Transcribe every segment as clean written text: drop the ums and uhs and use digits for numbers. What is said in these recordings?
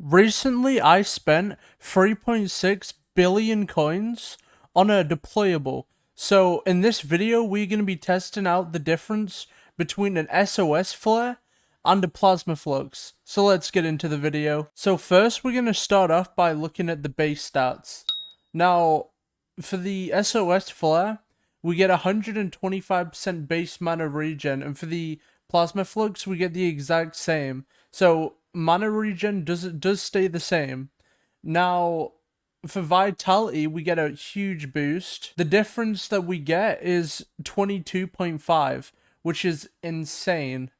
Recently, I spent 3.6 billion coins on a deployable. So in this video, we're going to be testing out the difference between an SOS Flare and a Plasma Flux. So let's get into the video. So first, we're going to start off by looking at the base stats. Now, for the SOS Flare, we get 125% base mana regen, and for the Plasma Flux, we get the exact same. So mana regen does stay the same. Now, for vitality, we get a huge boost. The difference that we get is 22.5, which is insane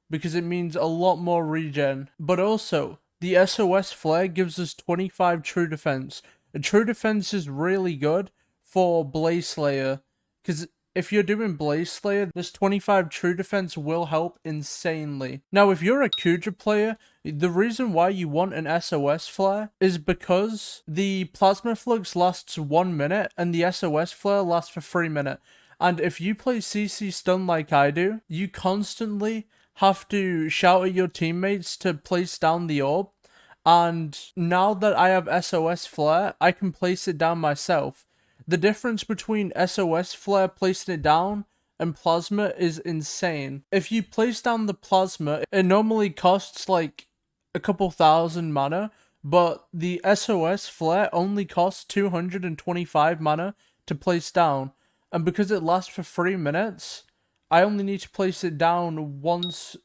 because it means a lot more regen. But also, the SOS Flare gives us 25 true defense. A true defense is really good for Blaze Slayer, because if you're doing Blaze Slayer, this 25 true defense will help insanely. Now, if you're a kuudra player, the reason why you want an SOS Flare is because the Plasma Flux lasts 1 minute and the SOS Flare lasts for 3 minutes. And if you play CC stun like I do, you constantly have to shout at your teammates to place down the orb. And now that I have SOS Flare, I can place it down myself. The difference between SOS Flare placing it down and Plasma is insane. If you place down the Plasma, it normally costs like a couple thousand mana, but the SOS Flare only costs 225 mana to place down. And because it lasts for 3 minutes, I only need to place it down once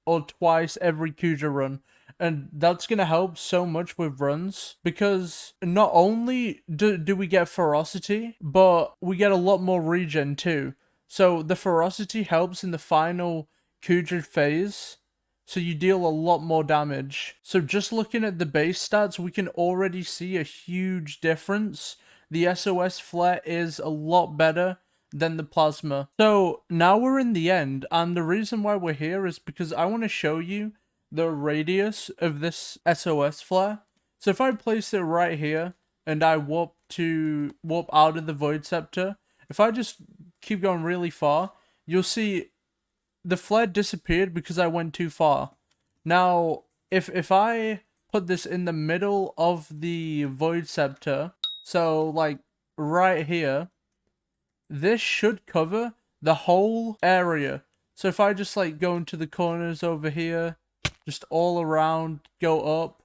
or twice every kuudra run. And that's going to help so much with runs, because not only do we get ferocity, but we get a lot more regen too. So the ferocity helps in the final kuudra phase, so you deal a lot more damage. So just looking at the base stats, we can already see a huge difference. The SOS Flare is a lot better than the Plasma. So now we're in the end, and the reason why we're here is because I want to show you the radius of this SOS Flare. So if I place it right here and I warp out of the Void Scepter, if I just keep going really far, you'll see the flare disappeared because I went too far. Now, if I put this in the middle of the Void Scepter, so like right here, this should cover the whole area. So if I just like go into the corners over here, just all around, go up,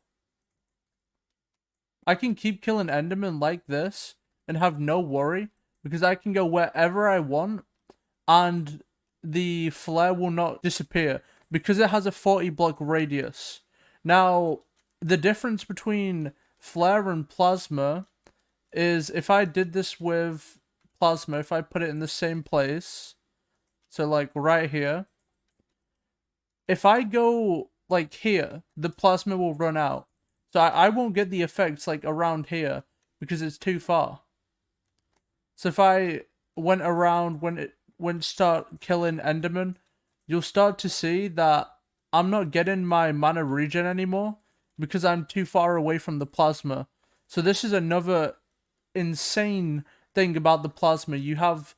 I can keep killing Endermen like this and have no worry, because I can go wherever I want and the flare will not disappear because it has a 40 block radius. Now, the difference between flare and plasma is if I did this with plasma, if I put it in the same place, so like right here, if I go like here, the plasma will run out. So I won't get the effects like around here because it's too far. So if I went around when it start killing Enderman, you'll start to see that I'm not getting my mana regen anymore because I'm too far away from the plasma. So this is another insane thing about the plasma. You have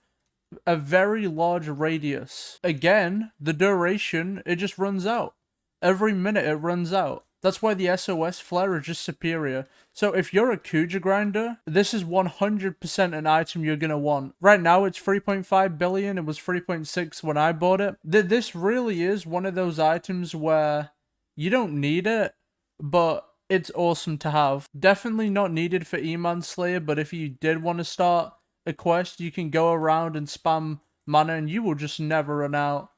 a very large radius. Again, the duration, it just runs out. Every minute it runs out. That's why the SOS Flare is just superior. So if you're a kuudra grinder, this is 100% an item you're going to want. Right now it's 3.5 billion. It was 3.6 when I bought it. This really is one of those items where you don't need it, but it's awesome to have. Definitely not needed for Iman Slayer, but if you did want to start a quest, you can go around and spam mana and you will just never run out.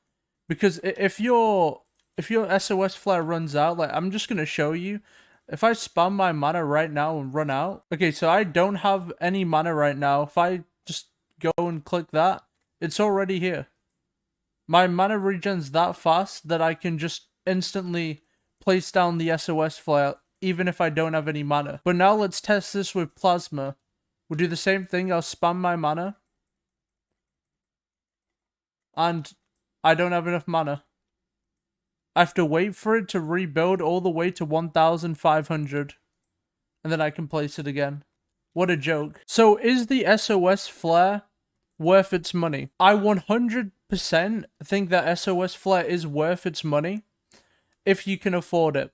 Because if your SOS Flare runs out, like I'm just gonna show you, if I spam my mana right now and run out, okay, so I don't have any mana right now. If I just go and click that, it's already here. My mana regen's that fast that I can just instantly place down the SOS Flare even if I don't have any mana. But now let's test this with plasma. We'll do the same thing. I'll spam my mana. And I don't have enough mana. I have to wait for it to rebuild all the way to 1,500. And then I can place it again. What a joke. So is the SOS Flare worth its money? I 100% think that SOS Flare is worth its money if you can afford it.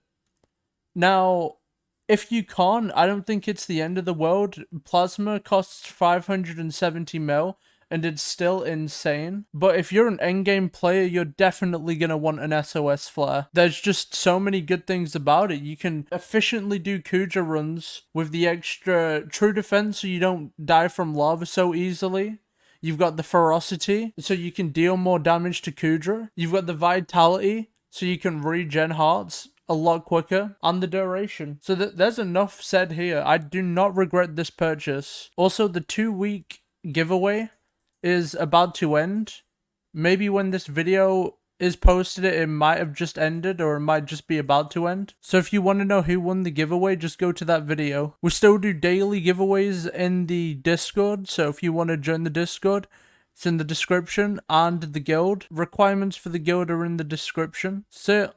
Now, if you can't, I don't think it's the end of the world. Plasma costs 570 mil, and it's still insane. But if you're an endgame player, you're definitely going to want an SOS Flare. There's just so many good things about it. You can efficiently do kuudra runs with the extra true defense so you don't die from lava so easily. You've got the ferocity, so you can deal more damage to kuudra. You've got the vitality, so you can regen hearts a lot quicker, and the duration. So there's enough said here. I do not regret this purchase. Also, the 2-week giveaway is about to end. Maybe when this video is posted, it might have just ended, or it might just be about to end. So if you want to know who won the giveaway, just go to that video. We still do daily giveaways in the Discord, so if you want to join the Discord, it's in the description, and the guild. Requirements for the guild are in the description. So